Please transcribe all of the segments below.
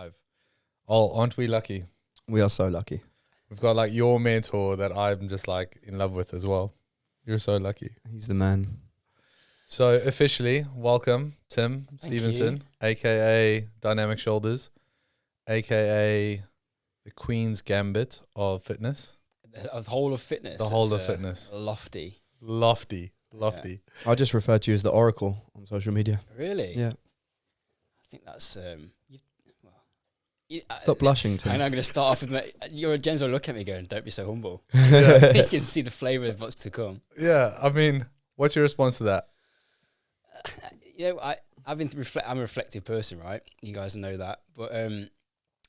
live. Oh, aren't we lucky? We are so lucky. We've got like your mentor that I'm just like in love with as well. You're so lucky. He's the man. So officially, welcome, Tim Stevenson, aka Dynamic Shoulders, aka the Queen's Gambit of fitness. The whole of fitness. The whole of fitness. Lofty. Lofty. Yeah. I just refer to you as the Oracle on social media. Really? Yeah. I think that's Stop blushing, Tim. I'm going to start off with your Jens will look at me going, "Don't be so humble." You can see the flavour of what's to come. Yeah, I mean, what's your response to that? I've been I'm a reflective person, right? You guys know that, but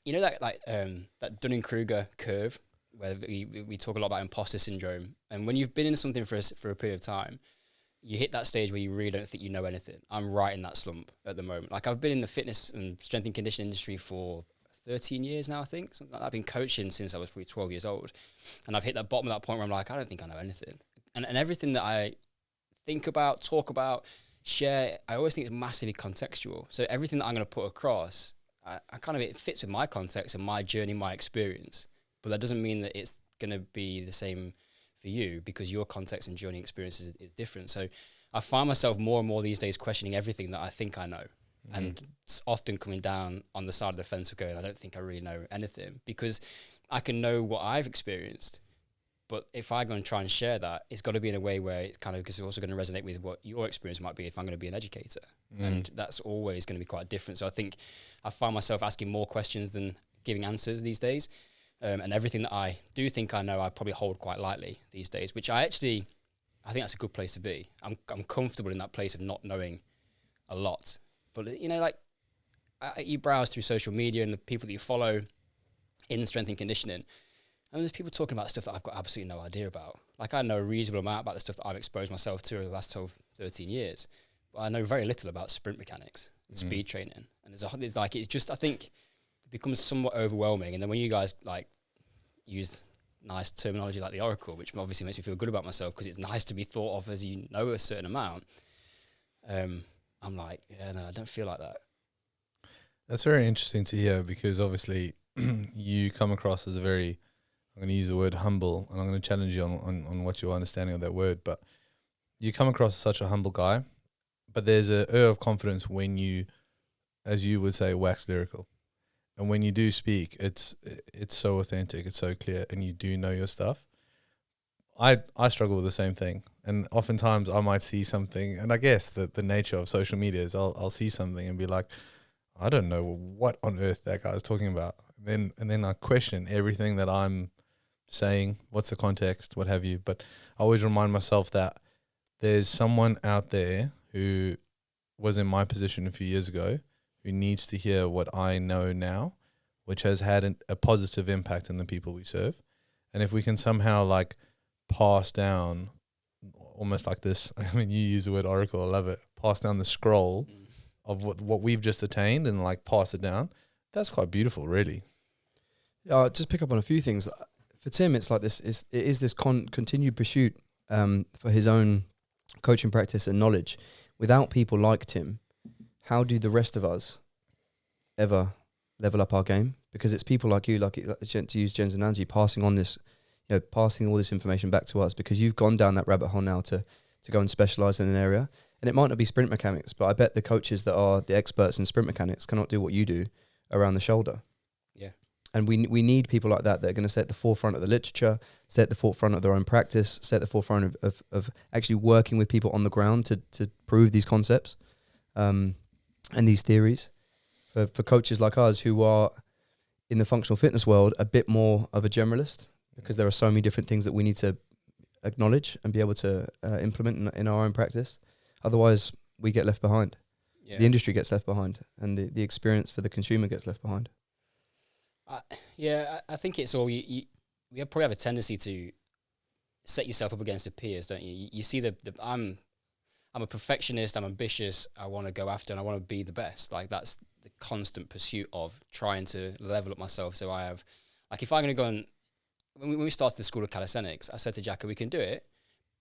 you know that Dunning-Kruger curve where we talk a lot about imposter syndrome, and when you've been in something for a period of time, you hit that stage where you really don't think you know anything. I'm right in that slump at the moment. Like I've been in the fitness and strength and conditioning industry for 13 years now, I think. Something like that. I've been coaching since I was probably 12 years old, and I've hit that bottom of that point where I'm like, I don't think I know anything, and everything that I think about, talk about, share, I always think it's massively contextual. So everything that I'm going to put across, I kind of, it fits with my context and my journey, my experience. But that doesn't mean that it's going to be the same for you, because your context and journey experience is different. So I find myself more and more these days questioning everything that I think I know. Mm-hmm. And it's often coming down on the side of the fence of going, I don't think I really know anything, because I can know what I've experienced. But if I go and try and share that, it's got to be in a way where it kind of is also going to resonate with what your experience might be if I'm going to be an educator. And that's always going to be quite different. So I think I find myself asking more questions than giving answers these days. And everything that I do think I know, I probably hold quite lightly these days, which I think that's a good place to be. I'm comfortable in that place of not knowing a lot. But, you know, like you browse through social media and the people that you follow in strength and conditioning, and there's people talking about stuff that I've got absolutely no idea about. Like I know a reasonable amount about the stuff that I've exposed myself to over the last 12, 13 years. But I know very little about sprint mechanics and speed training. And I think it becomes somewhat overwhelming. And then when you guys like use nice terminology like the Oracle, which obviously makes me feel good about myself because it's nice to be thought of as you know a certain amount, I'm like, yeah, no, I don't feel like that. That's very interesting to hear, because obviously you come across as a very, I'm going to use the word humble, and I'm going to challenge you on what's your understanding of that word, but you come across as such a humble guy, but there's a air of confidence when you, as you would say, wax lyrical. And when you do speak, it's so authentic, it's so clear, and you do know your stuff. I struggle with the same thing, and oftentimes I might see something, and I guess the nature of social media is I'll see something and be like, I don't know what on earth that guy's talking about. And then I question everything that I'm saying, what's the context, what have you. But I always remind myself that there's someone out there who was in my position a few years ago who needs to hear what I know now, which has had a positive impact on the people we serve. And if we can somehow like pass down almost like this, I mean, you use the word Oracle, I love it, pass down the scroll of what we've just attained and like pass it down, that's quite beautiful, really. Yeah, just pick up on a few things. For Tim, it's like this. It is this continued pursuit for his own coaching practice and knowledge. Without people like Tim, how do the rest of us ever level up our game? Because it's people like you, to use Jen's analogy, passing on this, passing all this information back to us, because you've gone down that rabbit hole now to go and specialize in an area. And it might not be sprint mechanics, but I bet the coaches that are the experts in sprint mechanics cannot do what you do around the shoulder. Yeah. And we need people like that are going to stay at the forefront of the literature, stay at the forefront of their own practice, stay at the forefront of actually working with people on the ground to prove these concepts and these theories. For coaches like us who are in the functional fitness world a bit more of a generalist, because there are so many different things that we need to acknowledge and be able to implement in our own practice. Otherwise, we get left behind. Yeah. The industry gets left behind, and the experience for the consumer gets left behind. I think it's all you probably have a tendency to set yourself up against the peers, don't you? You see I'm a perfectionist, I'm ambitious, I want to go after and I want to be the best. Like that's the constant pursuit of trying to level up myself. So I have, like if I'm going to go and, when we started the School of Calisthenics, I said to Jacka, we can do it,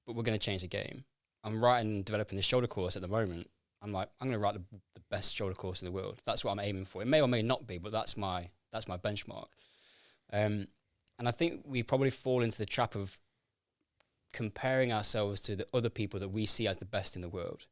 but we're going to change the game. I'm writing and developing the shoulder course at the moment. I'm like, I'm going to write the best shoulder course in the world. That's what I'm aiming for. It may or may not be, but that's my benchmark. And I think we probably fall into the trap of comparing ourselves to the other people that we see as the best in the world,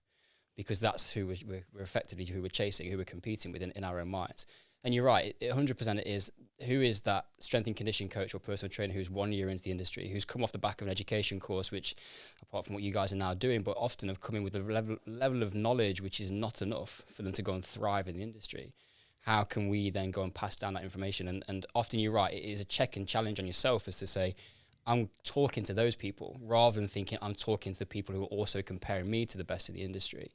because that's who we're effectively who we're chasing, who we're competing with in our own minds. And you're right, 100% it is, who is that strength and conditioning coach or personal trainer who's 1 year into the industry, who's come off the back of an education course, which, apart from what you guys are now doing, but often have come in with a level of knowledge which is not enough for them to go and thrive in the industry. How can we then go and pass down that information? And often you're right, it is a check and challenge on yourself as to say, I'm talking to those people rather than thinking I'm talking to the people who are also comparing me to the best in the industry.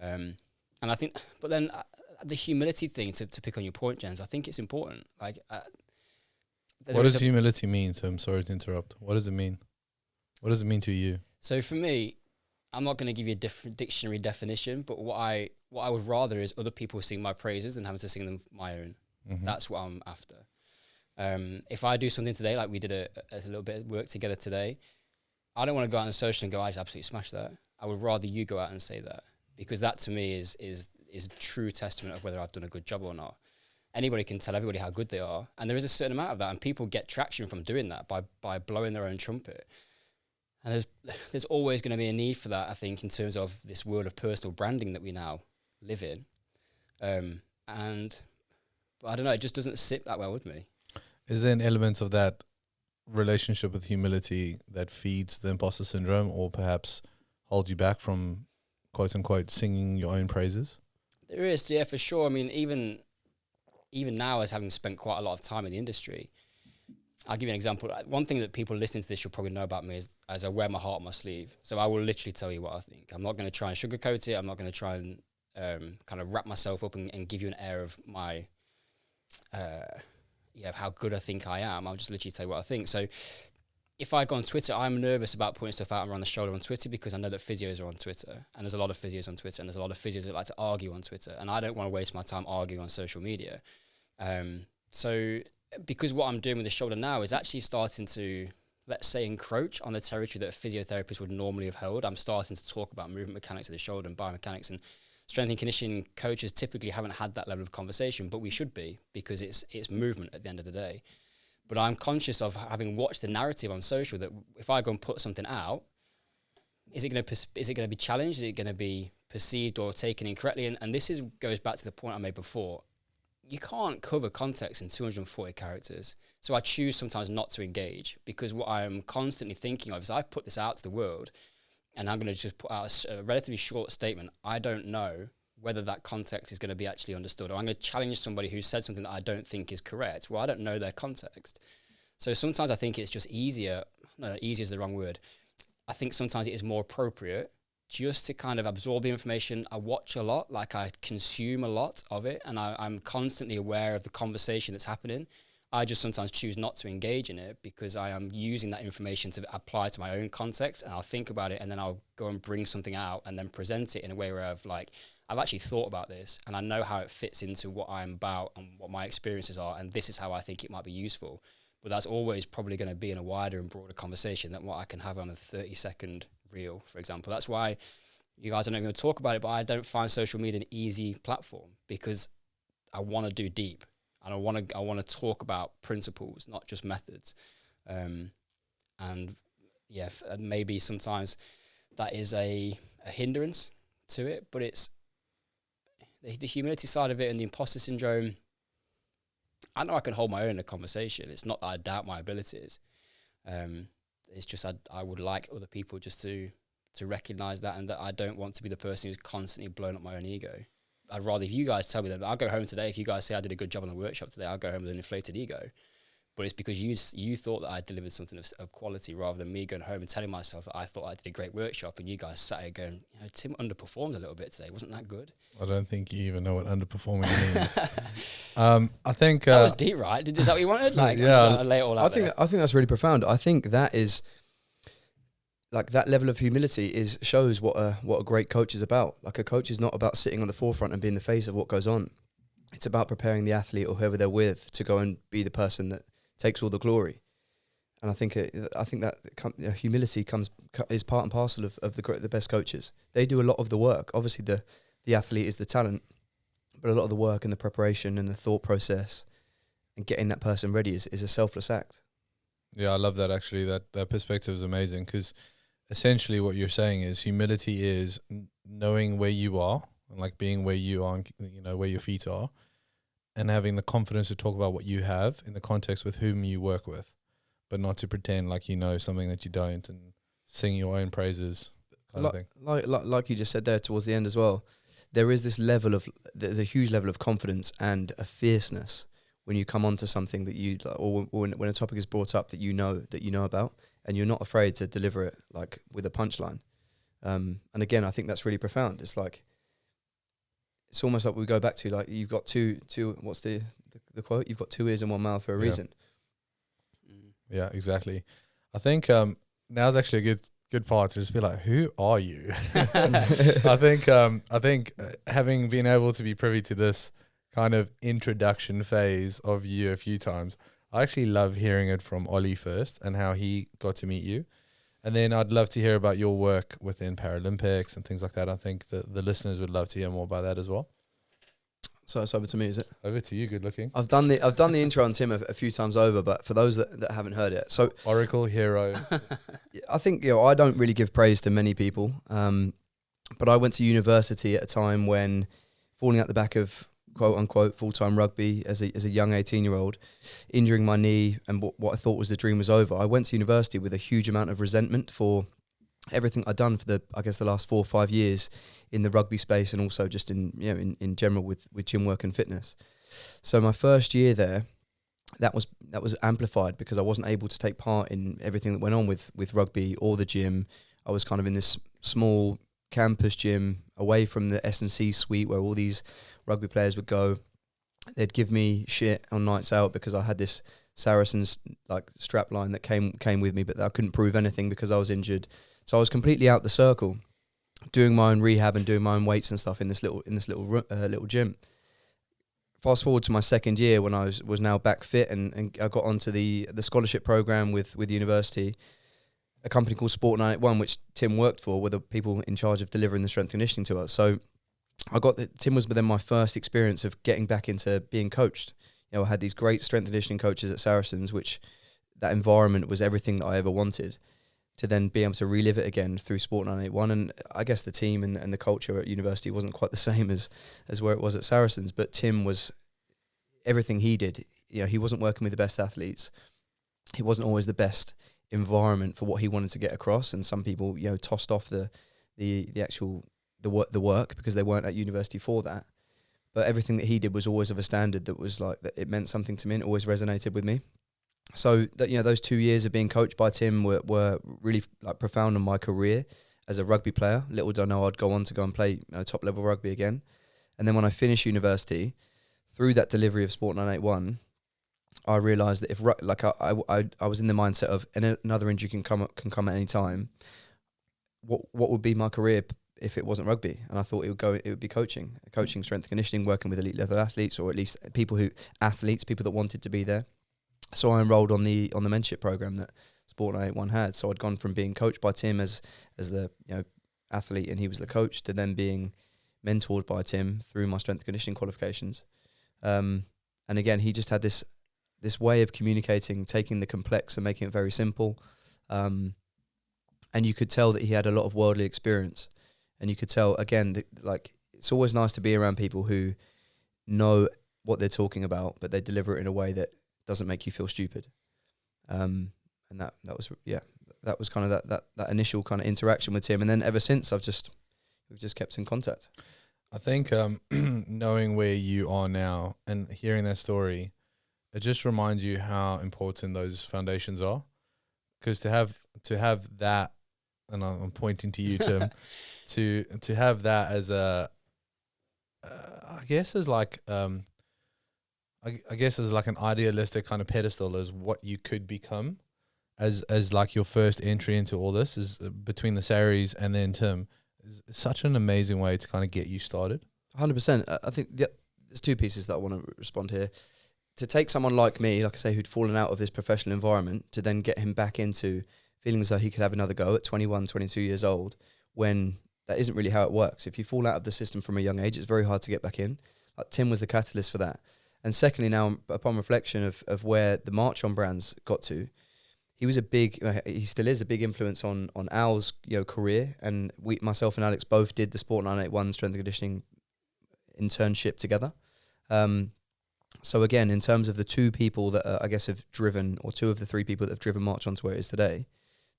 And I think, but then the humility thing, to pick on your point, Jens, I think it's important. Like, what does humility mean? So I'm sorry to interrupt. What does it mean? What does it mean to you? So for me, I'm not going to give you a different dictionary definition, but what I would rather is other people sing my praises than having to sing them my own. Mm-hmm. That's what I'm after. If I do something today, like we did a little bit of work together today, I don't want to go out on social and go, I just absolutely smashed that. I would rather you go out and say that, because that to me is a true testament of whether I've done a good job or not. Anybody can tell everybody how good they are, and there is a certain amount of that, and people get traction from doing that by blowing their own trumpet. And there's always going to be a need for that, I think, in terms of this world of personal branding that we now live in. But I don't know, it just doesn't sit that well with me. Is there an element of that relationship with humility that feeds the imposter syndrome, or perhaps holds you back from, quote unquote, singing your own praises? There is, yeah, for sure. I mean, even now, as having spent quite a lot of time in the industry, I'll give you an example. One thing that people listening to this should probably know about me is I wear my heart on my sleeve. So I will literally tell you what I think. I'm not going to try and sugarcoat it. I'm not going to try and kind of wrap myself up and give you an air of my, how good I think I am. I'll just literally tell you what I think. So if I go on Twitter, I'm nervous about putting stuff out around the shoulder on Twitter, because I know that physios are on Twitter, and there's a lot of physios on Twitter, and there's a lot of physios that like to argue on Twitter, and I don't want to waste my time arguing on social media. So because what I'm doing with the shoulder now is actually starting to, let's say, encroach on the territory that a physiotherapist would normally have held. I'm starting to talk about movement mechanics of the shoulder and biomechanics, and strength and conditioning coaches typically haven't had that level of conversation, but we should be, because it's movement at the end of the day. But I'm conscious of having watched the narrative on social that if I go and put something out, is it going to be challenged? Is it going to be perceived or taken incorrectly? And this goes back to the point I made before. You can't cover context in 240 characters. So I choose sometimes not to engage, because what I'm constantly thinking of is I put this out to the world and I'm going to just put out a relatively short statement. I don't know whether that context is going to be actually understood, or I'm going to challenge somebody who said something that I don't think is correct. Well, I don't know their context. So sometimes I think it's just easier. No, easier is the wrong word. I think sometimes it is more appropriate just to kind of absorb the information. I watch a lot, like I consume a lot of it, and I'm constantly aware of the conversation that's happening. I just sometimes choose not to engage in it, because I am using that information to apply to my own context, and I'll think about it, and then I'll go and bring something out and then present it in a way where I've actually thought about this, and I know how it fits into what I'm about and what my experiences are, and this is how I think it might be useful. But that's always probably going to be in a wider and broader conversation than what I can have on a 30-second reel, for example. That's why you guys are not going to talk about it, but I don't find social media an easy platform, because I want to do deep, and I want to talk about principles, not just methods. Maybe sometimes that is a hindrance to it, but it's the humility side of it and the imposter syndrome. I know I can hold my own in a conversation. It's not that I doubt my abilities. It's just I would like other people just to recognize that, and that I don't want to be the person who's constantly blowing up my own ego. I'd rather if you guys tell me that I'll go home today. If you guys say I did a good job on the workshop today, I'll go home with an inflated ego. But it's because you thought that I delivered something of quality, rather than me going home and telling myself that I thought I did a great workshop, and you guys sat here going, Tim underperformed a little bit today. Wasn't that good? I don't think you even know what underperforming means. I think that was deep, right? Is that what you wanted? Like, yeah, I lay it all out. I think that's really profound. I think that is like that level of humility shows what a great coach is about. Like, a coach is not about sitting on the forefront and being the face of what goes on. It's about preparing the athlete or whoever they're with to go and be the person that takes all the glory. And I think that humility is part and parcel of the best coaches. They do a lot of the work. Obviously, the the athlete is the talent, but a lot of the work and the preparation and the thought process and getting that person ready is a selfless act. Yeah, I love that actually. That perspective is amazing, because essentially what you're saying is humility is knowing where you are and like being where you are, and, you know, where your feet are, and having the confidence to talk about what you have in the context with whom you work with, but not to pretend like you know something that you don't and sing your own praises kind of thing. Like you just said there towards the end as well, there's a huge level of confidence and a fierceness when you come onto something that you, or when a topic is brought up that you know about, and you're not afraid to deliver it like with a punchline. And again, I think that's really profound. It's like, it's almost like we go back to like, you've got two. What's the quote? You've got 2 ears and 1 mouth for a reason. Yeah, exactly. I think now's actually a good part to just be like, who are you? I think having been able to be privy to this kind of introduction phase of you a few times, I actually love hearing it from Ollie first and how he got to meet you. And then I'd love to hear about your work within Paralympics and things like that. I think the listeners would love to hear more about that as well. So it's over to me, is it? Over to you, good looking. I've done the intro on Tim a few times over, but for those that haven't heard it, so Oracle hero. I think, I don't really give praise to many people, but I went to university at a time when falling out the back of quote unquote full-time rugby as a young 18-year-old, injuring my knee, and what I thought was the dream was over. I went to university with a huge amount of resentment for everything I'd done for the last 4 or 5 years in the rugby space, and also just in general with gym work and fitness. So my first year there, that was amplified because I wasn't able to take part in everything that went on with rugby or the gym. I was kind of in this small campus gym away from the S&C suite where all these rugby players would go. They'd give me shit on nights out because I had this Saracens like strap line that came with me, but I couldn't prove anything because I was injured. So I was completely out the circle, doing my own rehab and doing my own weights and stuff in this little gym. Fast forward to my second year when I was now back fit and I got onto the scholarship program with the university, a company called Sport 981, which Tim worked for, were the people in charge of delivering the strength and conditioning to us. So Tim was then my first experience of getting back into being coached. I had these great strength and conditioning coaches at Saracens, which that environment was everything that I ever wanted, to then be able to relive it again through Sport 981. And I guess the team and the culture at university wasn't quite the same as where it was at Saracens, but Tim was everything he did. He wasn't working with the best athletes. He wasn't always the best environment for what he wanted to get across. And some people, tossed off the work because they weren't at university for that. But everything that he did was always of a standard that was like, that it meant something to me and it always resonated with me. So that, those 2 years of being coached by Tim were really like profound in my career as a rugby player. Little did I know I'd go on to go and play top level rugby again. And then when I finished university, through that delivery of Sport 981, I realised that if I was in the mindset of another injury can come at any time. What would be my career if it wasn't rugby? And I thought it would be coaching, strength and conditioning, working with elite level athletes, or at least people that wanted to be there. So I enrolled on the mentorship program that Sport 981 had. So I'd gone from being coached by Tim as the athlete and he was the coach, to then being mentored by Tim through my strength and conditioning qualifications. And again, he just had this way of communicating, taking the complex and making it very simple. And you could tell that he had a lot of worldly experience. And you could tell, again, it's always nice to be around people who know what they're talking about, but they deliver it in a way that doesn't make you feel stupid. And that was kind of that initial kind of interaction with Tim. And then ever since, we've just kept in contact. I think knowing where you are now and hearing that story, it just reminds you how important those foundations are. Because to have that, and I'm pointing to you, Tim, to have that as I guess as like an idealistic kind of pedestal as what you could become, as like your first entry into all this is between the Saris and then Tim. Is such an amazing way to kind of get you started. 100%. I think there's two pieces that I want to respond here. To take someone like me, like I say, who'd fallen out of this professional environment, to then get him back into feeling as though he could have another go at 21, 22 years old, when that isn't really how it works. If you fall out of the system from a young age, it's very hard to get back in. Like Tim was the catalyst for that. And secondly, now upon reflection of where the March On brands got to, he was he still is a big influence on Al's career. And myself and Alex both did the Sport 981 strength and conditioning internship together. So again, in terms of the two people that I guess have driven, or two of the three people that have driven March On to where it is today,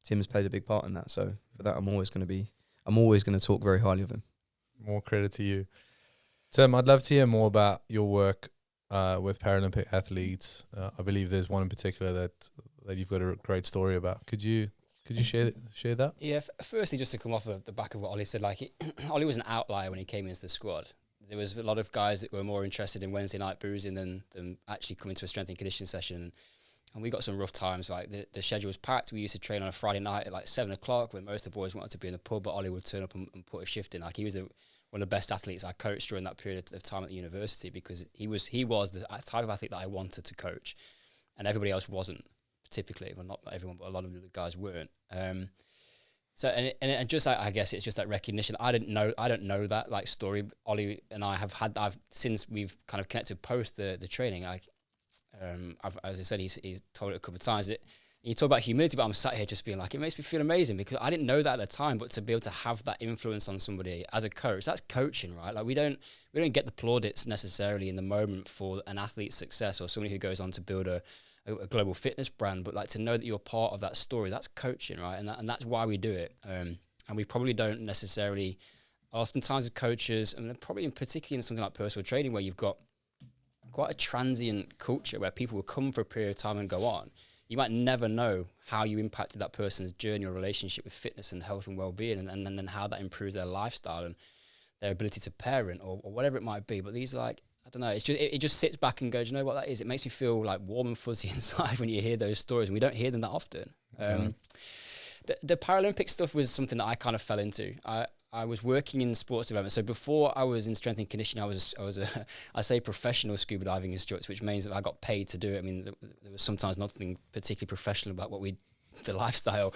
Tim has played a big part in that. So for that, I'm always going to talk very highly of him. More credit to you. Tim, I'd love to hear more about your work with Paralympic athletes. I believe there's one in particular that you've got a great story about. Could you share that? Yeah, firstly, just to come off of the back of what Ollie said, like Ollie was an outlier when he came into the squad. There was a lot of guys that were more interested in Wednesday night boozing than actually coming to a strength and conditioning session. And we got some rough times. Like the schedule was packed. We used to train on a Friday night at like 7:00 when most of the boys wanted to be in the pub, but Ollie would turn up and put a shift in. Like he was one of the best athletes I coached during that period of time at the university, because he was the type of athlete that I wanted to coach, and everybody else wasn't. Typically, well, not everyone, but a lot of the guys weren't. So and just I guess it's just that recognition. I don't know that like story. Ollie and I I've since we've kind of connected post the training. As I said, he's told it a couple of times. You talk about humility, but I'm sat here just being like, it makes me feel amazing, because I didn't know that at the time. But to be able to have that influence on somebody as a coach, that's coaching, right? Like we don't get the plaudits necessarily in the moment for an athlete's success or somebody who goes on to build a global fitness brand. But like to know that you're part of that story, that's coaching, right? And that's why we do it. And we probably don't necessarily, oftentimes with coaches, and probably in particularly in something like personal training, where you've got quite a transient culture where people will come for a period of time and go on. You might never know how you impacted that person's journey or relationship with fitness and health and well-being, and then how that improves their lifestyle and their ability to parent or whatever it might be. But these are like, I don't know, it's just it just sits back and goes, you know what that is? It makes me feel like warm and fuzzy inside when you hear those stories, and we don't hear them that often. The Paralympic stuff was something that I kind of fell into. I was working in sports development. So before I was in strength and conditioning, I was a professional scuba diving instructor, which means that I got paid to do it. I mean, there was sometimes nothing particularly professional about the lifestyle,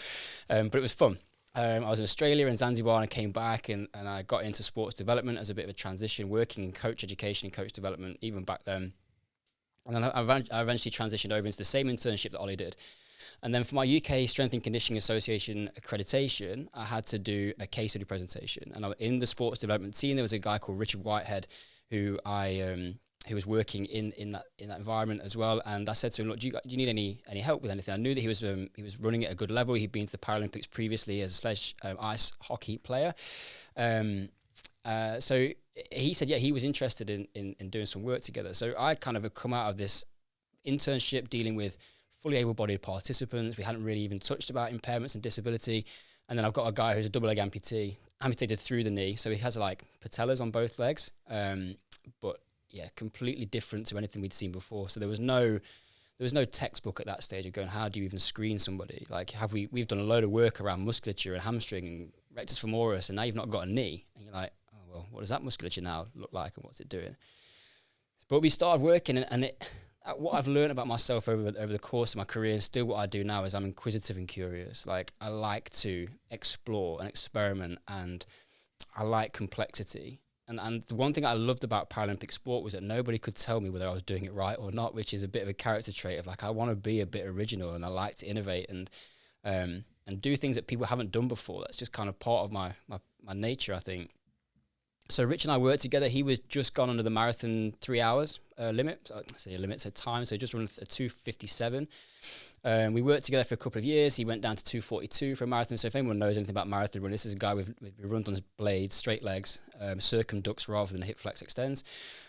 but it was fun. I was in Australia and Zanzibar, and I came back and I got into sports development as a bit of a transition, working in coach education and coach development even back then. And then I eventually transitioned over into the same internship that Ollie did. And then for my UK Strength and Conditioning Association accreditation, I had to do a case study presentation. And in the sports development team, there was a guy called Richard Whitehead who who was working in that environment as well. And I said to him, look, do you need any help with anything? I knew that he was running at a good level. He'd been to the Paralympics previously as a sledge ice hockey player. So he said, yeah, he was interested in doing some work together. So I kind of had come out of this internship dealing with fully able-bodied participants. We hadn't really even touched about impairments and disability. And then I've got a guy who's a double leg amputee, amputated through the knee. So he has like patellas on both legs. But yeah, completely different to anything we'd seen before. So there was no textbook at that stage of going, how do you even screen somebody? Like we've done a load of work around musculature and hamstring and rectus femoris, and now you've not got a knee. And you're like, oh, well, what does that musculature now look like and what's it doing? But we started working, and what I've learned about myself over the course of my career, and still what I do now, is I'm inquisitive and curious. Like I like to explore and experiment, and I like complexity. And the one thing I loved about Paralympic sport was that nobody could tell me whether I was doing it right or not, which is a bit of a character trait of like, I want to be a bit original, and I like to innovate and do things that people haven't done before. That's just kind of part of my nature, I think. So Rich and I worked together. He was just gone under the marathon 3 hours limit. So I say a limit, so time. So just run a 2:57. We worked together for a couple of years. He went down to 2:42 for a marathon. So if anyone knows anything about marathon running, this is a guy with runs on his blades, straight legs, circumducts rather than hip flex extends.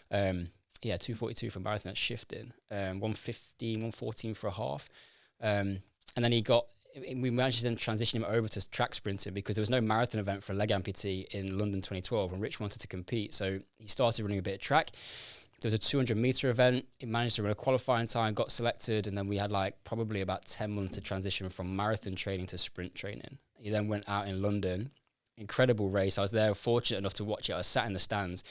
2:42 for a marathon, that's shifting. 1:15, 1:14 for a half. And then we managed to then transition him over to track sprinting because there was no marathon event for a leg amputee in London 2012, and Rich wanted to compete. So he started running a bit of track. There was a 200-meter event. He managed to run a qualifying time, got selected, and then we had like probably about 10 months to transition from marathon training to sprint training. He then went out in London. Incredible race. I was there, fortunate enough to watch it. I was sat in the stands.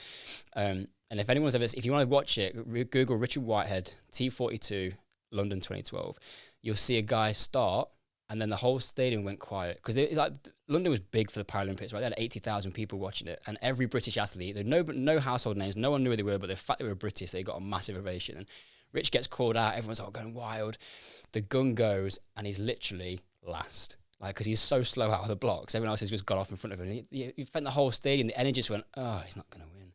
And if you want to watch it, Google Richard Whitehead, T42, London 2012. You'll see a guy start And then the whole stadium went quiet because like London was big for the Paralympics, right? They had 80,000 people watching it, and every British athlete, there were no household names, no one knew who they were, but the fact they were British, they got a massive ovation. And Rich gets called out, everyone's all going wild. The gun goes, and he's literally last, like, because he's so slow out of the blocks. Everyone else has just got off in front of him. He felt the whole stadium, the energy just went, oh, he's not going to win.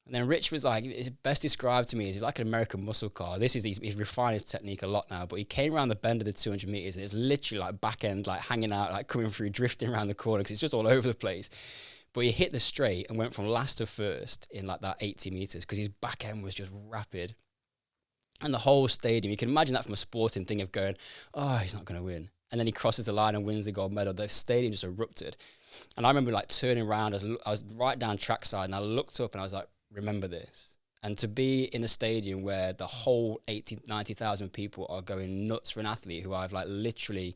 And then Rich was like, it's best described to me as he's like an American muscle car. He's refined his technique a lot now, but he came around the bend of the 200 meters and it's literally like back end, like hanging out, like coming through, drifting around the corner because it's just all over the place. But he hit the straight and went from last to first in like that 80 meters because his back end was just rapid. And the whole stadium, you can imagine that from a sporting thing of going, oh, he's not going to win. And then he crosses the line and wins the gold medal. The stadium just erupted. And I remember like turning around, I was right down trackside and I looked up and I was like, remember this. And to be in a stadium where the whole 90,000 people are going nuts for an athlete who I've like literally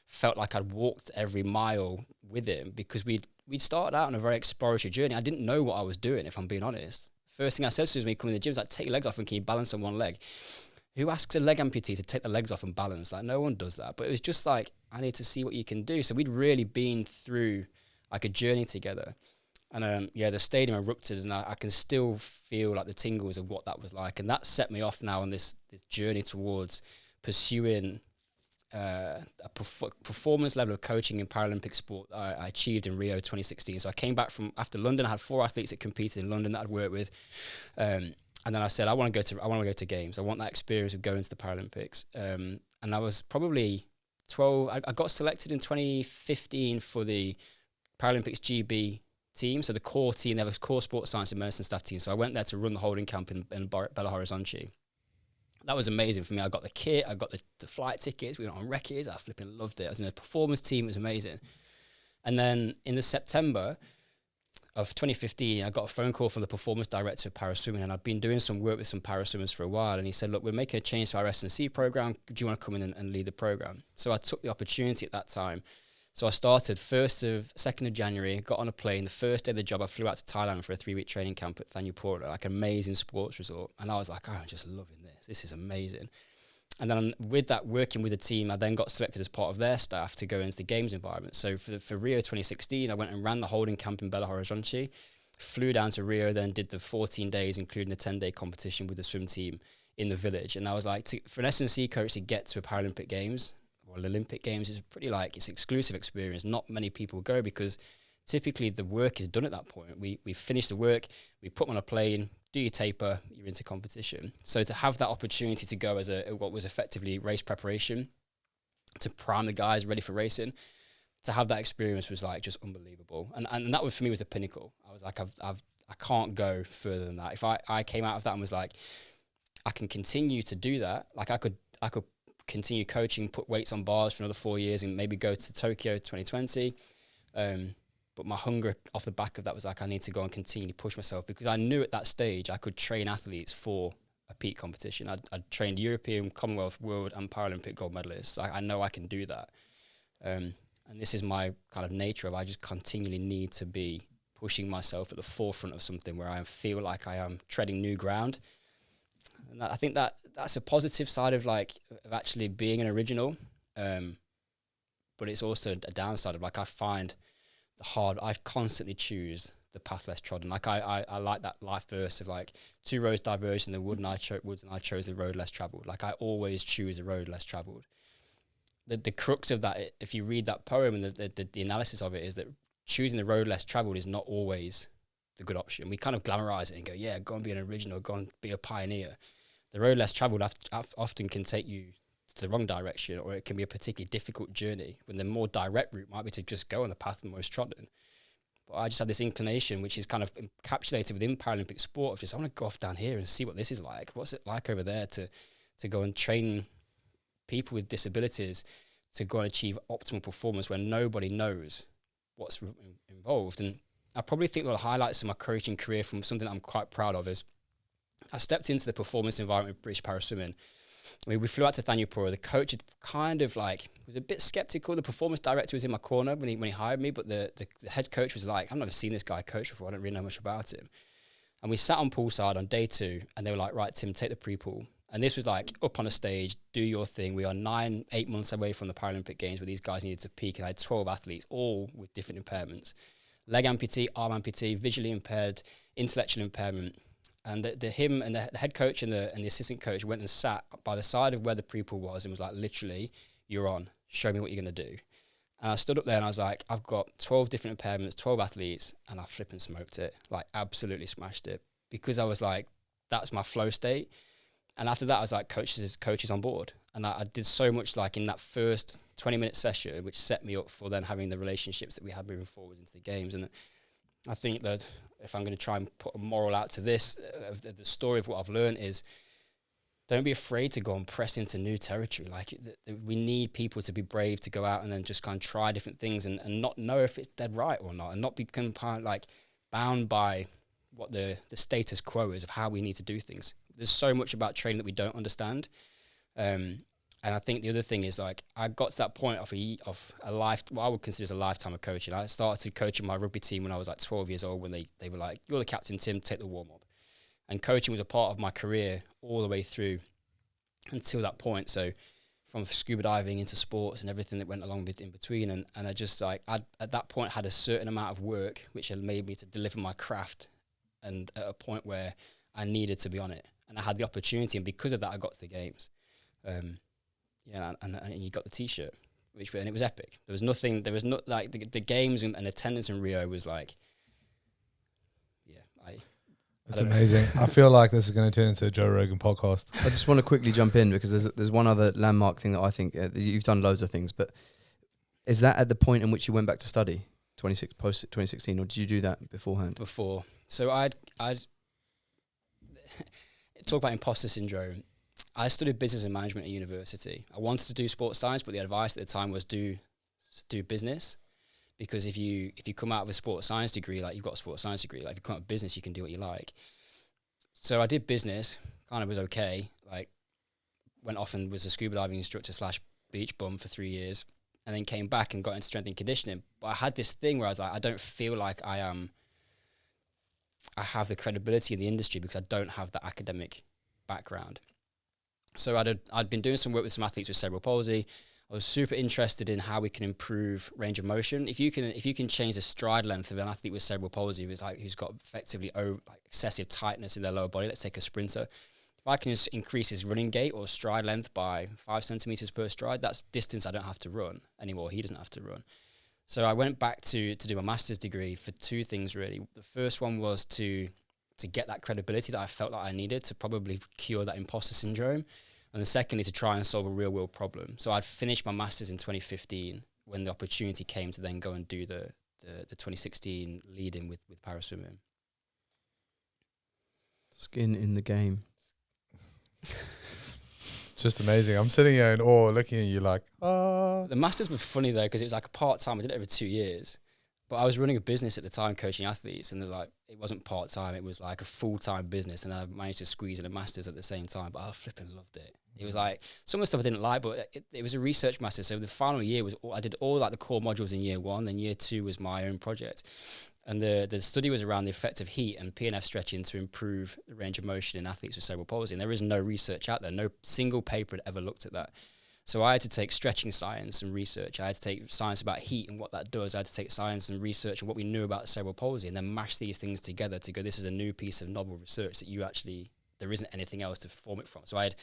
felt like I'd walked every mile with him because we'd started out on a very exploratory journey. I didn't know what I was doing, if I'm being honest. First thing I said to him when he come in the gym was like, take your legs off and can you balance on one leg? Who asks a leg amputee to take the legs off and balance? Like, no one does that. But it was just like, I need to see what you can do. So we'd really been through like a journey together. And the stadium erupted, and I can still feel like the tingles of what that was like. And that set me off now on this journey towards pursuing a performance level of coaching in Paralympic sport that I achieved in Rio 2016. So I came back from after London. I had 4 athletes that competed in London that I'd worked with. And then I said, I want to go to games. I want that experience of going to the Paralympics. And I was probably 12. I got selected in 2015 for the Paralympics GB team, so the core team. There was core sports science and medicine staff team. So I went there to run the holding camp in Belo Horizonte. That was amazing for me. I got the kit, I got the flight tickets, we went on recce's, I flipping loved it. I was in a performance team, it was amazing. And then in the September of 2015, I got a phone call from the performance director of paraswimming, and I'd been doing some work with some paraswimmers for a while, and he said, look, we're making a change to our S&C program, do you want to come in and lead the program? So I took the opportunity at that time. So I started 2nd of January, got on a plane. The first day of the job, I flew out to Thailand for a 3-week training camp at Thanyupura, like an amazing sports resort. And I was like, oh, I'm just loving this. This is amazing. And then with that, working with the team, I then got selected as part of their staff to go into the games environment. So for Rio 2016, I went and ran the holding camp in Belo Horizonte, flew down to Rio, then did the 14 days, including a 10-day competition with the swim team in the village. And I was like, for an S&C coach to get to a Paralympic Games, or Olympic Games, is pretty like, it's an exclusive experience. Not many people go because typically the work is done at that point. We finish the work, we put them on a plane, do your taper, you're into competition. So to have that opportunity to go as what was effectively race preparation, to prime the guys ready for racing, to have that experience was like just unbelievable. And that was, for me, was the pinnacle. I was like, I can't go further than that. If I came out of that and was like, I can continue to do that, like I could continue coaching, put weights on bars for another 4 years and maybe go to Tokyo 2020. But my hunger off the back of that was like, I need to go and continue to push myself, because I knew at that stage I could train athletes for a peak competition. I'd trained European, Commonwealth, World and Paralympic gold medalists. I know I can do that. And this is my kind of nature of, I just continually need to be pushing myself at the forefront of something where I feel like I am treading new ground. And I think that's a positive side of actually being an original. But it's also a downside of like, I find I constantly choose the path less trodden. Like I like that life verse of like 2 roads diverged in the woods and I chose the road less traveled. Like I always choose the road less traveled. The crux of that, if you read that poem and the analysis of it, is that choosing the road less traveled is not always the good option. We kind of glamorize it and go, yeah, go and be an original, go and be a pioneer. The road less traveled often can take you to the wrong direction, or it can be a particularly difficult journey, when the more direct route might be to just go on the path most trodden. But I just had this inclination, which is kind of encapsulated within Paralympic sport, of just, I want to go off down here and see what this is like. What's it like over there to go and train people with disabilities to go and achieve optimal performance where nobody knows what's involved. And I probably think one of the highlights of my coaching career, from something that I'm quite proud of, is I stepped into the performance environment with British Paraswimming. I mean, we flew out to Thanyupura. The coach had kind of was a bit skeptical. The performance director was in my corner when he hired me, but the head coach was like, I've never seen this guy coach before. I don't really know much about him. And we sat on poolside on day 2, and they were like, right, Tim, take the pre-pool. And this was like up on a stage, do your thing. We are 8 months away from the Paralympic Games where these guys needed to peak. And I had 12 athletes, all with different impairments. Leg amputee, arm amputee, visually impaired, intellectual impairment. And him and the head coach and the assistant coach went and sat by the side of where the pre-pool was and was like, literally, you're on. Show me what you're going to do. And I stood up there and I was like, I've got 12 different impairments, 12 athletes, and I flipping smoked it. Like, absolutely smashed it. Because I was like, that's my flow state. And after that, I was like, coaches on board. And I did so much like in that first 20-minute session, which set me up for then having the relationships that we had moving forward into the games. And I think that if I'm going to try and put a moral out to this, the story of what I've learned is don't be afraid to go and press into new territory. Like we need people to be brave to go out and then just kind of try different things and not know if it's dead right or not, and not become kind of like bound by what the status quo is of how we need to do things. There's so much about training that we don't understand. And I think the other thing is like I got to that point of a life, what I would consider as a lifetime of coaching. I started coaching my rugby team when I was like 12 years old when they were like, you're the captain, Tim, take the warm-up. And coaching was a part of my career all the way through until that point. So from scuba diving into sports and everything that went along in between. And I just like, at that point had a certain amount of work which had made me to deliver my craft, and at a point where I needed to be on it. And I had the opportunity, and because of that, I got to the games. And you got the T-shirt, and it was epic. There was not like the games and attendance in Rio was like, That's amazing. I feel like this is going to turn into a Joe Rogan podcast. I just want to quickly jump in because there's one other landmark thing that I think you've done loads of things, but is that at the point in which you went back to study, post 2016, or did you do that beforehand? Before. So I'd talk about imposter syndrome. I studied business and management at university. I wanted to do sports science, but the advice at the time was do business. Because if you come out of a sports science degree, like you've got a sports science degree, like if you come out of business, you can do what you like. So I did business, kind of was okay. Like went off and was a scuba diving instructor / beach bum for 3 years, and then came back and got into strength and conditioning. But I had this thing where I was like, I don't feel like I have the credibility in the industry because I don't have the academic background. So I'd been doing some work with some athletes with cerebral palsy. I was super interested in how we can improve range of motion. If you can change the stride length of an athlete with cerebral palsy, who's got effectively excessive tightness in their lower body, let's take a sprinter. If I can just increase his running gait or stride length by 5 centimeters per stride, that's distance I don't have to run anymore. He doesn't have to run. So I went back to do my master's degree for 2 things really. The first one was to get that credibility that I felt like I needed to probably cure that imposter syndrome. And then secondly, to try and solve a real world problem. So I'd finished my master's in 2015 when the opportunity came to then go and do the 2016 lead-in with paraswimming. Skin in the game. Just amazing. I'm sitting here in awe looking at you like, ah. The master's was funny though, because it was like a part-time. I did it over 2 years. But I was running a business at the time, coaching athletes, and it wasn't part-time, it was like a full-time business, and I managed to squeeze in a master's at the same time, but I flipping loved it. It was like, some of the stuff I didn't like, but it was a research master's, so the final year I did all like the core modules in year 1, then year 2 was my own project. And the study was around the effect of heat and PNF stretching to improve the range of motion in athletes with cerebral palsy, and there is no research out there, no single paper had ever looked at that. So I had to take stretching science and research. I had to take science about heat and what that does. I had to take science and research and what we knew about cerebral palsy, and then mash these things together to go, this is a new piece of novel research that there isn't anything else to form it from. So I had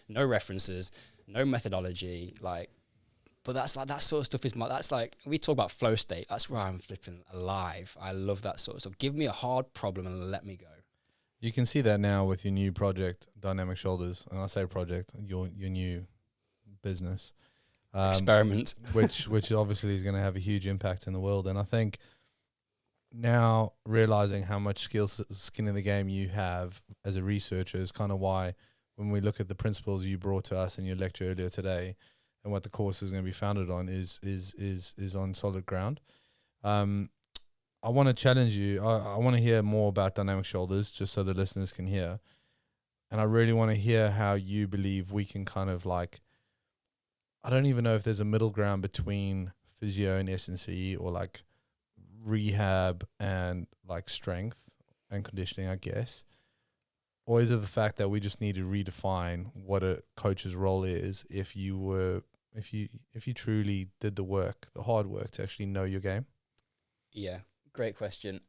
no references, no methodology, but that's like, that sort of stuff that's like, we talk about flow state. That's where I'm flipping alive. I love that sort of stuff. Give me a hard problem and let me go. You can see that now with your new project, Dynamic Shoulders. And I say project, your new business experiment, which obviously is going to have a huge impact in the world. And I think now realizing how much skin in the game you have as a researcher is kind of why when we look at the principles you brought to us in your lecture earlier today and what the course is going to be founded on is on solid ground. I want to challenge you. I want to hear more about Dynamic Shoulders just so the listeners can hear, and I really want to hear how you believe we can kind of like, I don't even know if there's a middle ground between physio and S&C or like rehab and like strength and conditioning, I guess. or is it the fact that we just need to redefine what a coach's role is if you truly did the work, the hard work to actually know your game? Yeah, great question.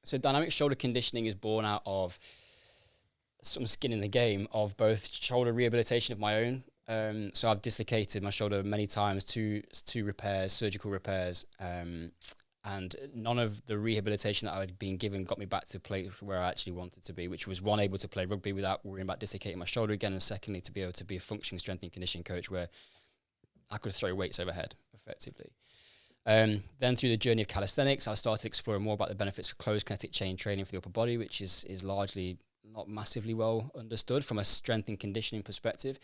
So dynamic shoulder conditioning is born out of some skin in the game of both shoulder rehabilitation of my own. So I've dislocated my shoulder many times, two repairs, surgical repairs, and none of the rehabilitation that I'd been given got me back to a place where I actually wanted to be, which was, one, able to play rugby without worrying about dislocating my shoulder again, and secondly, to be able to be a functioning strength and conditioning coach where I could throw weights overhead effectively. Then through the journey of calisthenics, I started exploring more about the benefits of closed kinetic chain training for the upper body, which is largely not massively well understood from a strength and conditioning perspective.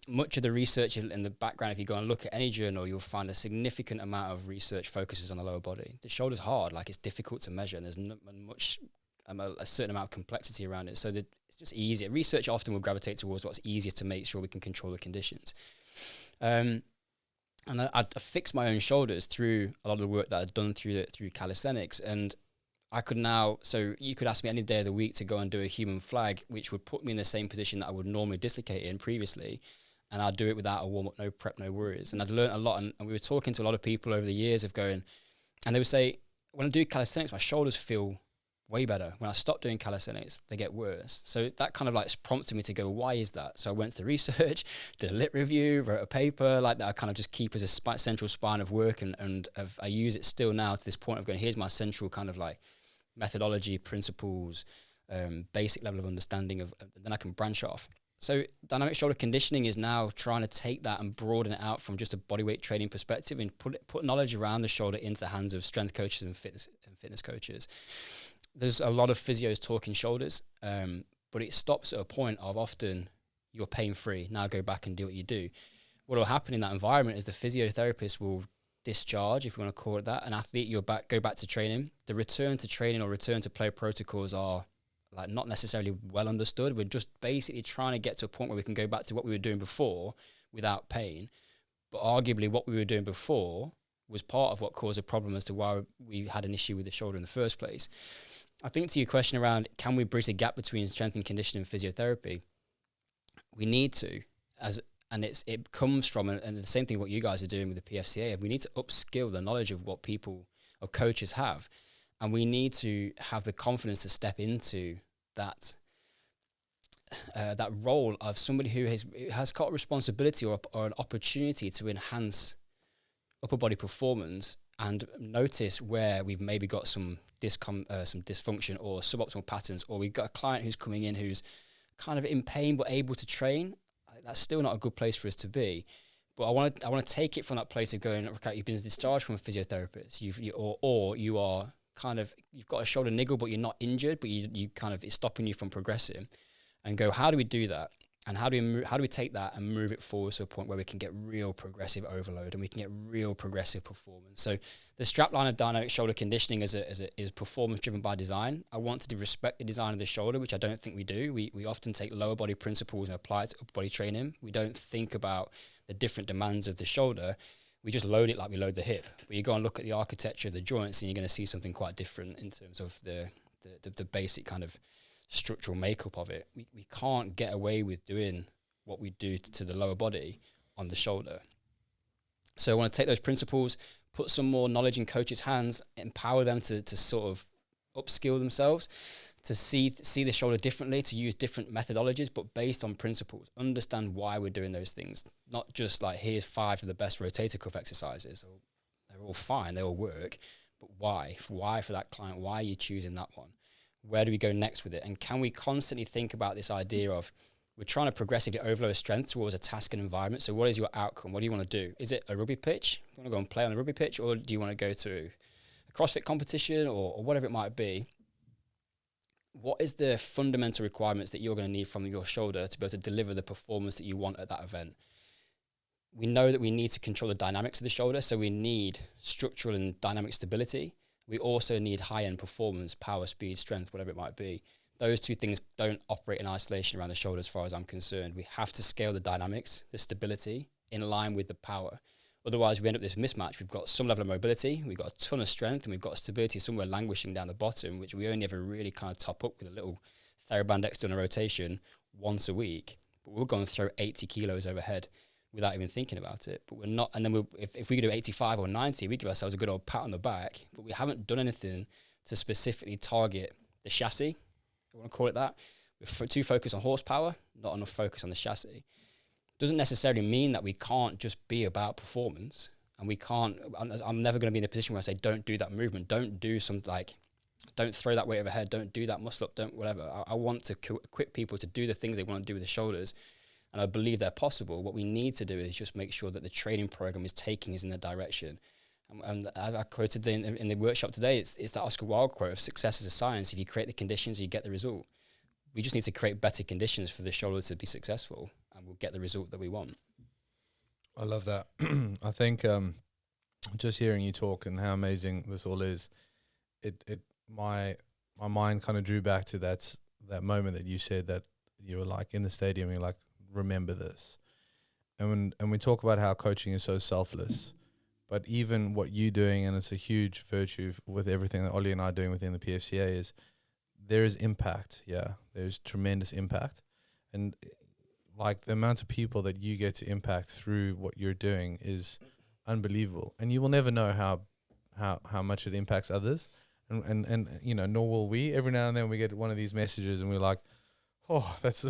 Much of the research in the background, if you go and look at any journal, you'll find a significant amount of research focuses on the lower body. The shoulder's hard, like it's difficult to measure, and there's not much, a certain amount of complexity around it. So it's just easier. Research often will gravitate towards what's easiest to make sure we can control the conditions. And I fixed my own shoulders through a lot of the work that I'd done through calisthenics, and I could now, so you could ask me any day of the week to go and do a human flag, which would put me in the same position that I would normally dislocate in previously, and I'd do it without a warm-up, no prep, no worries. And I'd learned a lot, and we were talking to a lot of people over the years of going, and they would say, when I do calisthenics, my shoulders feel way better. When I stop doing calisthenics, they get worse. So that kind of like prompted me to go, why is that? So I went to the research, did a lit review, wrote a paper like that I kind of just keep as a central spine of work, and I use it still now to this point of going, here's my central kind of like methodology, principles, basic level of understanding of then I can branch off. So dynamic shoulder conditioning is now trying to take that and broaden it out from just a bodyweight training perspective and put knowledge around the shoulder into the hands of strength coaches and fitness coaches. There's a lot of physios talking shoulders, but it stops at a point of often you're pain free. Now go back and do what you do. What will happen in that environment is the physiotherapist will discharge, if you want to call it that, an athlete. You'll go back to training. The return to training or return to play protocols are like not necessarily well understood. We're just basically trying to get to a point where we can go back to what we were doing before without pain. But arguably what we were doing before was part of what caused a problem as to why we had an issue with the shoulder in the first place. I think to your question around, can we bridge the gap between strength and conditioning and physiotherapy? We need to, and it comes from, and the same thing what you guys are doing with the PFCA, we need to upskill the knowledge of what people or coaches have. And we need to have the confidence to step into that role of somebody who has got a responsibility or an opportunity to enhance upper body performance and notice where we've maybe got some dysfunction or suboptimal patterns, or we've got a client who's coming in who's kind of in pain but able to train. That's still not a good place for us to be. But I want to take it from that place of going, okay, you've been discharged from a physiotherapist, or you are kind of, you've got a shoulder niggle but you're not injured, but you kind of, it's stopping you from progressing, and go, how do we do that? And how do we take that and move it forward to a point where we can get real progressive overload and we can get real progressive performance? So the strapline of dynamic shoulder conditioning is performance driven by design. I want to respect the design of the shoulder, which I don't think we do. We often take lower body principles and apply it to upper body training. We don't think about the different demands of the shoulder. We just load it like we load the hip. But you go and look at the architecture of the joints and you're going to see something quite different in terms of the basic kind of structural makeup of it. We can't get away with doing what we do to the lower body on the shoulder. So I want to take those principles, put some more knowledge in coaches' hands, empower them to sort of upskill themselves, to see the shoulder differently, to use different methodologies, but based on principles. Understand why we're doing those things. Not just like, here's 5 of the best rotator cuff exercises. They're all fine, they all work, but why? Why for that client? Why are you choosing that one? Where do we go next with it? And can we constantly think about this idea of, we're trying to progressively overload strength towards a task and environment. So what is your outcome? What do you want to do? Is it a rugby pitch? Do you want to go and play on the rugby pitch? Or do you want to go to a CrossFit competition or whatever it might be? What is the fundamental requirements that you're going to need from your shoulder to be able to deliver the performance that you want at that event? We know that we need to control the dynamics of the shoulder. So we need structural and dynamic stability. We also need high-end performance, power, speed, strength, whatever it might be. Those two things don't operate in isolation around the shoulder as far as I'm concerned. We have to scale the dynamics, the stability, in line with the power. Otherwise, we end up with this mismatch. We've got some level of mobility, we've got a ton of strength, and we've got stability somewhere languishing down the bottom, which we only ever really kind of top up with a little TheraBand X done a rotation once a week, but we're going to throw 80 kilos overhead without even thinking about it. But we're not, and then if we could do 85 or 90, we give ourselves a good old pat on the back, but we haven't done anything to specifically target the chassis, I want to call it that. We're too focused on horsepower, not enough focus on the chassis. Doesn't necessarily mean that we can't just be about performance, and we can't, I'm never going to be in a position where I say, don't do that movement, don't do some, like, don't throw that weight overhead, don't do that muscle up, don't whatever. I want to equip people to do the things they want to do with the shoulders, and I believe they're possible. What we need to do is just make sure that the training program is taking us in that direction. And I quoted in the workshop today, it's that Oscar Wilde quote of success is a science. If you create the conditions, you get the result. We just need to create better conditions for the shoulder to be successful, and we'll get the result that we want. I love that. I think just hearing you talk and how amazing this all is, my mind kind of drew back to that moment that you said that you were like in the stadium, you're like, remember this. And we talk about how coaching is so selfless, but even what you're doing, and it's a huge virtue with everything that Ollie and I are doing within the PFCA, is there is impact. Yeah, there's tremendous impact. And like the amount of people that you get to impact through what you're doing is unbelievable. And you will never know how much it impacts others. And you know, nor will we. Every now and then we get one of these messages and we're like, oh, that's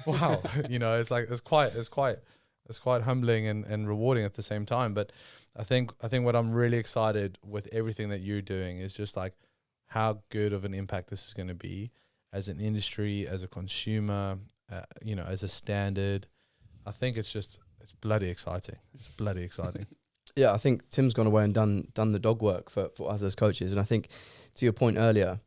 wow. You know, it's like it's quite humbling and rewarding at the same time. But I think what I'm really excited with everything that you're doing is just like how good of an impact this is going to be as an industry, as a consumer, you know, as a standard. I think it's bloody exciting. It's bloody exciting. Yeah, I think Tim's gone away and done the dog work for us as coaches. And I think, to your point earlier,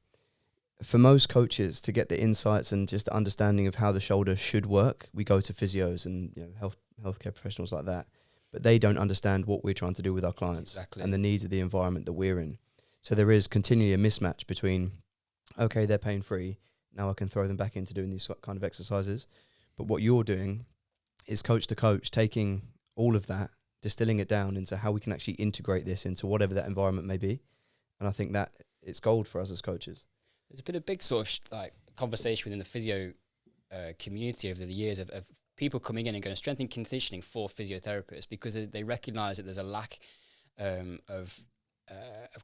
for most coaches to get the insights and just the understanding of how the shoulder should work, we go to physios and, you know, healthcare professionals like that. But they don't understand what we're trying to do with our clients and the needs of the environment that we're in. So there is continually a mismatch between, okay, they're pain-free, now I can throw them back into doing these kind of exercises. But what you're doing is coach to coach, taking all of that, distilling it down into how we can actually integrate this into whatever that environment may be. And I think that it's gold for us as coaches. There's been a big sort of like conversation within the physio community over the years of people coming in and going strength and conditioning for physiotherapists, because they recognise that there's a lack of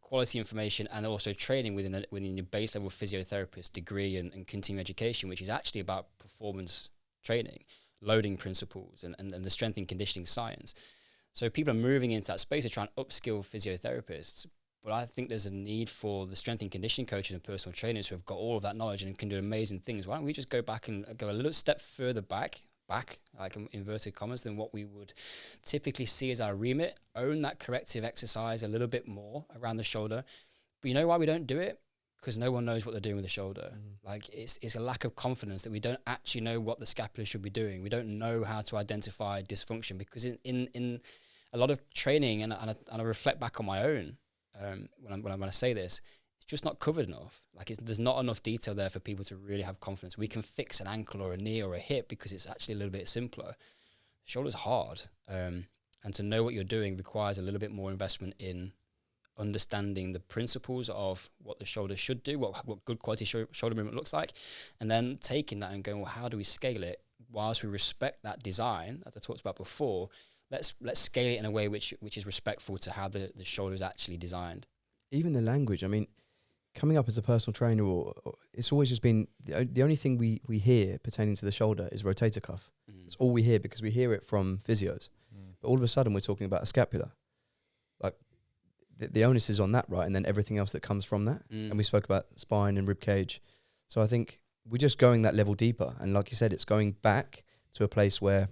quality information and also training within your base level physiotherapist degree and continuing education, which is actually about performance training, loading principles and the strength and conditioning science. So people are moving into that space to try and upskill physiotherapists. But I think there's a need for the strength and conditioning coaches and personal trainers who have got all of that knowledge and can do amazing things. Why don't we just go back and go a little step further back, like inverted commas, than what we would typically see as our remit, own that corrective exercise a little bit more around the shoulder. But you know why we don't do it? Because no one knows what they're doing with the shoulder. Like it's a lack of confidence that we don't actually know what the scapula should be doing. We don't know how to identify dysfunction, because in a lot of training, and I reflect back on my own, when I say this, it's just not covered enough. Like there's not enough detail there for people to really have confidence. We can fix an ankle or a knee or a hip because it's actually a little bit simpler. Shoulder's hard, and to know what you're doing requires a little bit more investment in understanding the principles of what the shoulder should do, what good quality shoulder movement looks like, and then taking that and going, well, how do we scale it? Whilst we respect that design, as I talked about before, let's scale it in a way which is respectful to how the shoulder is actually designed. Even the language, I mean, coming up as a personal trainer, or it's always just been, the only thing we hear pertaining to the shoulder is rotator cuff. It's all we hear because we hear it from physios. But all of a sudden we're talking about a scapula. Like the onus is on that, right? And then everything else that comes from that. And we spoke about spine and rib cage. So I think we're just going that level deeper. And like you said, it's going back to a place where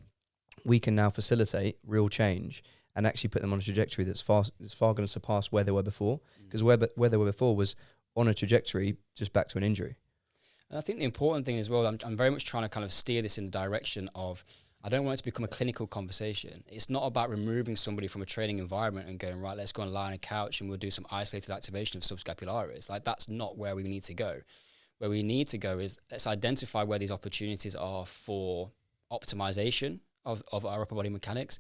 we can now facilitate real change and actually put them on a trajectory that's far going to surpass where they were before. Because where they were before was on a trajectory just back to an injury. And I think the important thing as well, I'm very much trying to kind of steer this in the direction of, I don't want it to become a clinical conversation. It's not about removing somebody from a training environment and going, right, let's go and lie on a couch and we'll do some isolated activation of subscapularis. Like that's not where we need to go. Where we need to go is let's identify where these opportunities are for optimization of our upper body mechanics,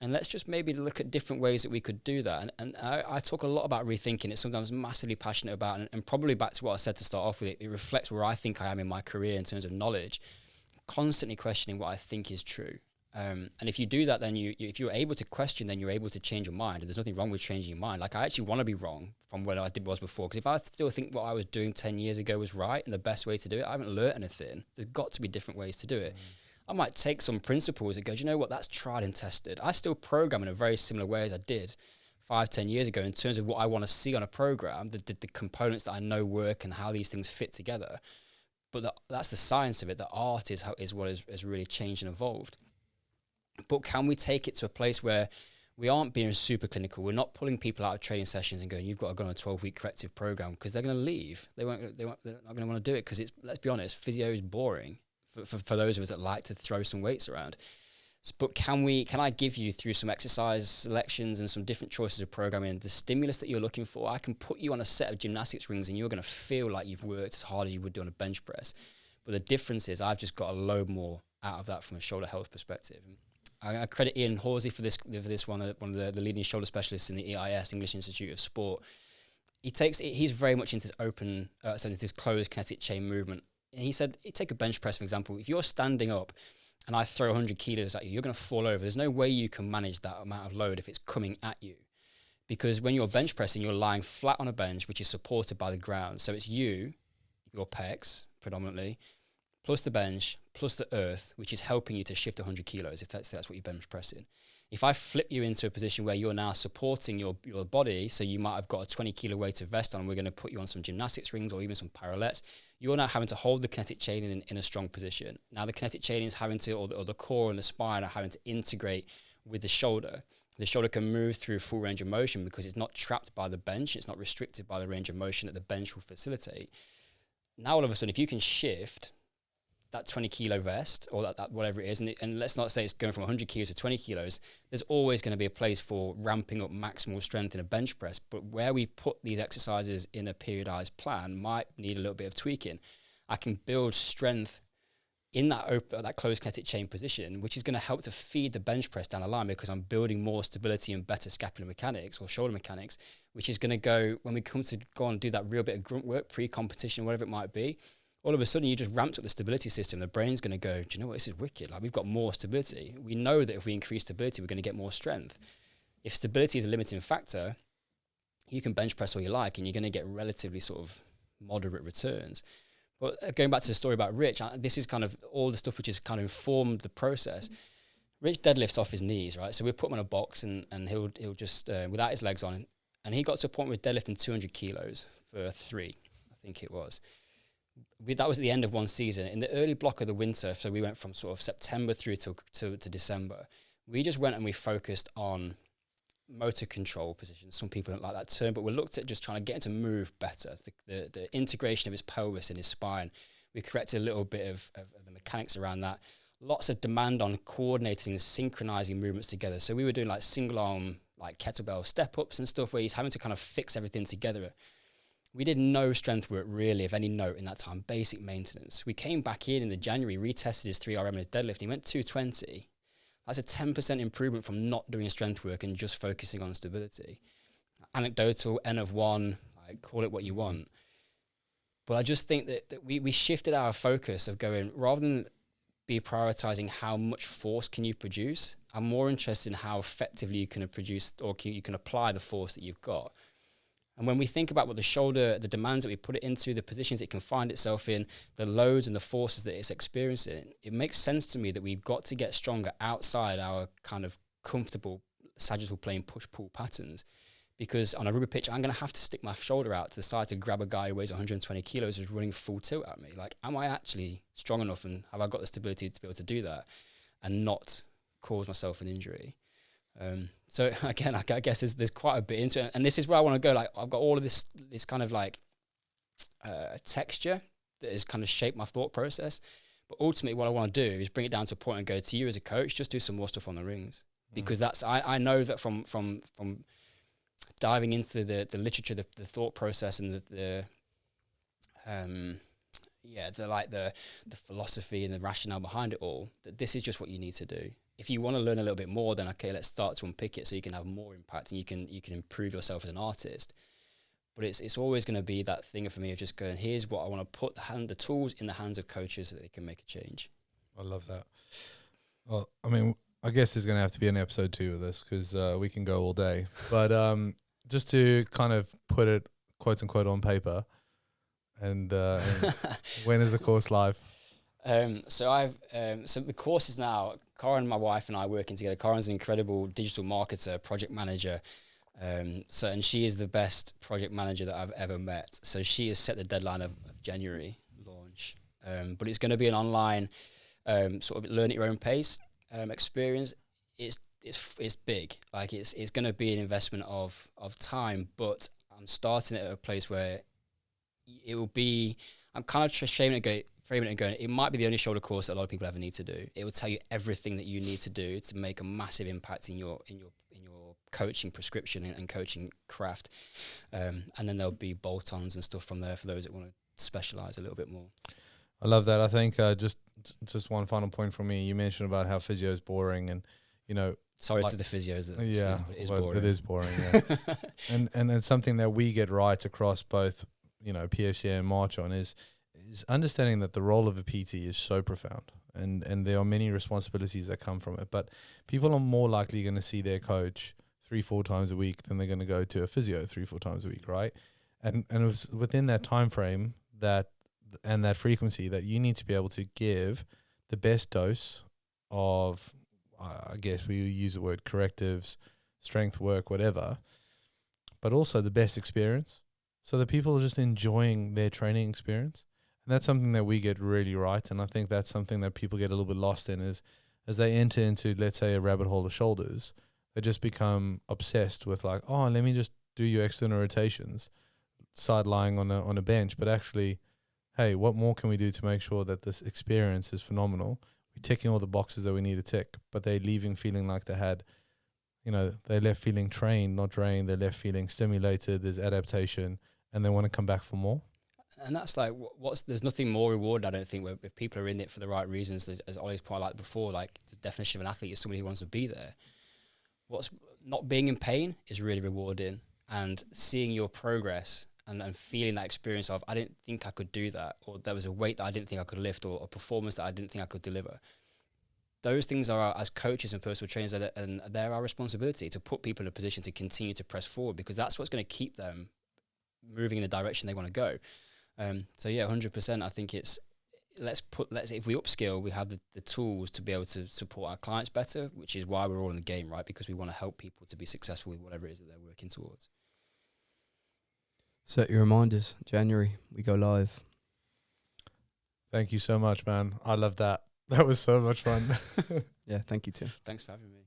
And let's just maybe look at different ways that we could do that. And I talk a lot about rethinking. It's something I'm massively passionate about. And probably back to what I said to start off with, it reflects where I think I am in my career in terms of knowledge, constantly questioning what I think is true. And if you do that, then if you're able to question, then you're able to change your mind. And there's nothing wrong with changing your mind. Like, I actually want to be wrong from what I was before. Because if I still think what I was doing 10 years ago was right and the best way to do it, I haven't learned anything. There's got to be different ways to do it. I might take some principles and go, do you know what, that's tried and tested. I still program in a very similar way as I did 5-10 years ago in terms of what I want to see on a program, the components that I know work and how these things fit together. But that's the science of it. The art is what has really changed and evolved. But can we take it to a place where we aren't being super clinical? We're not pulling people out of training sessions and going, you've got to go on a 12-week corrective program, because they're going to leave. They're not going to want to do it because let's be honest, physio is boring. For those of us that like to throw some weights around. But can I give you, through some exercise selections and some different choices of programming, the stimulus that you're looking for? I can put you on a set of gymnastics rings and you're going to feel like you've worked as hard as you would do on a bench press. But the difference is I've just got a load more out of that from a shoulder health perspective. I credit Ian Horsley for this one of the leading shoulder specialists in the EIS, English Institute of Sport. He's very much into this closed kinetic chain movement. And he said, take a bench press, for example. If you're standing up and I throw 100 kilos at you, you're going to fall over. There's no way you can manage that amount of load if it's coming at you. Because when you're bench pressing, you're lying flat on a bench, which is supported by the ground. So it's your pecs predominantly, plus the bench, plus the earth, which is helping you to shift 100 kilos, if that's what you're bench pressing. If I flip you into a position where you're now supporting your body, so you might have got a 20 kilo weighted vest on, we're going to put you on some gymnastics rings or even some parallettes, you're now having to hold the kinetic chain in a strong position. Now the kinetic chain is having to, or the core and the spine are having to integrate with the shoulder. The shoulder can move through full range of motion because it's not trapped by the bench, it's not restricted by the range of motion that the bench will facilitate. Now all of a sudden, if you can shift that 20 kilo vest or that whatever it is, and let's not say it's going from 100 kilos to 20 kilos, there's always going to be a place for ramping up maximal strength in a bench press. But where we put these exercises in a periodized plan might need a little bit of tweaking. I can build strength in that closed kinetic chain position, which is going to help to feed the bench press down the line because I'm building more stability and better scapular mechanics or shoulder mechanics, which is going to go, when we come to go and do that real bit of grunt work, pre-competition, whatever it might be, all of a sudden you just ramped up the stability system. The brain's going to go, do you know what, this is wicked. Like, we've got more stability. We know that if we increase stability, we're going to get more strength. If stability is a limiting factor, you can bench press all you like and you're going to get relatively sort of moderate returns. But going back to the story about Rich, this is kind of all the stuff which has kind of informed the process. Rich deadlifts off his knees, right? So we put him in a box and he'll just, without his legs on, and he got to a point with deadlifting 200 kilos for 3, I think it was. That was at the end of one season. In the early block of the winter, so we went from sort of September through to December, we just went and we focused on motor control positions. Some people don't like that term, but we looked at just trying to get him to move better, the integration of his pelvis and his spine. We corrected a little bit of the mechanics around that. Lots of demand on coordinating and synchronizing movements together. So we were doing like single arm, like kettlebell step-ups and stuff where he's having to kind of fix everything together. We did no strength work really of any note in that time, basic maintenance. We came back in the January, retested his 3RM and his deadlift. He went 220. That's a 10% improvement from not doing strength work and just focusing on stability. Anecdotal, N of 1, like, call it what you want. But I just think that we shifted our focus of going, rather than be prioritizing how much force can you produce, I'm more interested in how effectively you can produce or you can apply the force that you've got. And when we think about what the shoulder, the demands that we put it into, the positions it can find itself in, the loads and the forces that it's experiencing, it makes sense to me that we've got to get stronger outside our kind of comfortable sagittal plane push-pull patterns. Because on a rugby pitch, I'm going to have to stick my shoulder out to the side to grab a guy who weighs 120 kilos who's running full tilt at me. Like, am I actually strong enough and have I got the stability to be able to do that and not cause myself an injury? So again, I guess there's quite a bit into it, and this is where I want to go. Like, I've got all of this kind of like texture that has kind of shaped my thought process. But ultimately, what I want to do is bring it down to a point and go to you as a coach, just do some more stuff on the rings, because that's I know that from diving into the literature, the thought process, and the philosophy and the rationale behind it all, that this is just what you need to do. If you want to learn a little bit more, then okay, let's start to unpick it so you can have more impact and you can improve yourself as an artist. But it's always going to be that thing for me of just going, here's what I want to put the tools in the hands of coaches so that they can make a change. I love that. Well, I mean, I guess there's going to have to be an episode 2 of this because we can go all day. But just to kind of put it, quote unquote, on paper, and when is the course live? So the course is now, Corin, my wife, and I working together. Corin's an incredible digital marketer, project manager. And she is the best project manager that I've ever met. So she has set the deadline of January launch. But it's going to be an online sort of learn at your own pace experience. It's big. Like it's going to be an investment of time, but I'm starting it at a place where it will be. I'm kind of framing it and going. It might be the only shoulder course that a lot of people ever need to do. It will tell you everything that you need to do to make a massive impact in your coaching prescription and coaching craft. And then there'll be bolt-ons and stuff from there for those that want to specialize a little bit more. I love that. I think just one final point from me. You mentioned about how physio is boring, and sorry to the physios. It is boring. It is boring. Yeah. and it's something that we get right across both, PFCA and March on is understanding that the role of a PT is so profound, and there are many responsibilities that come from it. But people are more likely going to see their coach 3-4 times a week than they're going to go to a physio 3-4 times a week, right? And it was within that time frame that frequency that you need to be able to give the best dose of, I guess we use the word correctives, strength work, whatever, but also the best experience, so that people are just enjoying their training experience. And that's something that we get really right. And I think that's something that people get a little bit lost in is as they enter into, let's say, a rabbit hole of shoulders, they just become obsessed with like, oh, let me just do your external rotations, side lying on a bench. But actually, hey, what more can we do to make sure that this experience is phenomenal? We're ticking all the boxes that we need to tick, but they're leaving feeling like they had, they left feeling trained, not drained. They left feeling stimulated. There's adaptation, and they want to come back for more. And that's like, there's nothing more rewarding, I don't think, where if people are in it for the right reasons. As Ollie's pointed out before, like the definition of an athlete is somebody who wants to be there. What's not being in pain is really rewarding, and seeing your progress and feeling that experience of, I didn't think I could do that, or there was a weight that I didn't think I could lift, or a performance that I didn't think I could deliver. Those things are, as coaches and personal trainers, and they're our responsibility to put people in a position to continue to press forward, because that's what's going to keep them moving in the direction they want to go. So yeah, 100%. I think it's if we upskill, we have the tools to be able to support our clients better, which is why we're all in the game, right? Because we want to help people to be successful with whatever it is that they're working towards. Set your reminders. January, we go live. Thank you so much, man. I love that. That was so much fun. Yeah, thank you, Tim. Thanks for having me.